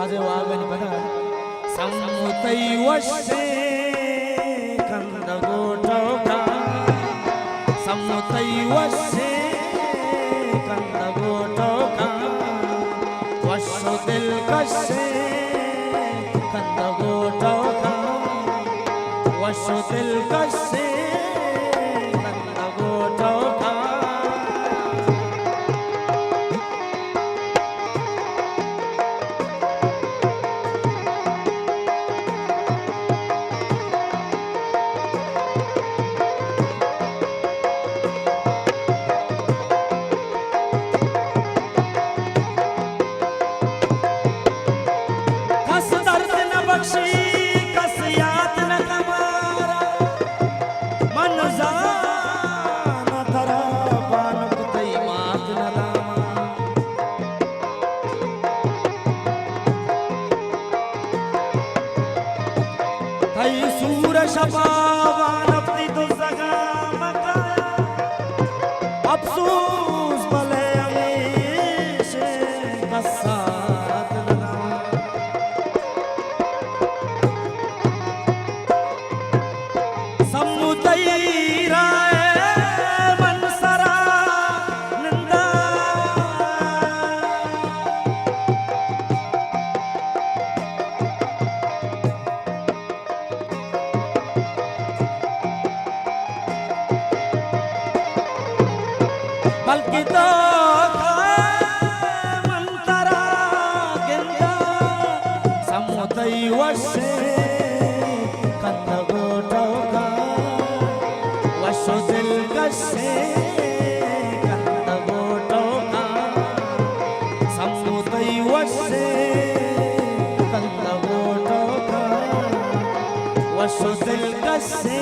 वाजे वागन बना समुतई वशे कंद गोटोका समुतई वशे कंद गोटोका वशो दिल कशे कंद गोटोका वशो दिल कशे कंद गोटोका अफसोस भले हमेशे कसात समुदई राय मनसरा नंदा बल्कि तो मंतरा गिंदा समुदई वशे कंद गोटोका वशो दिल कशे कंद गोटोका समुदई वशे कंद गोटोका वशो दिल कशे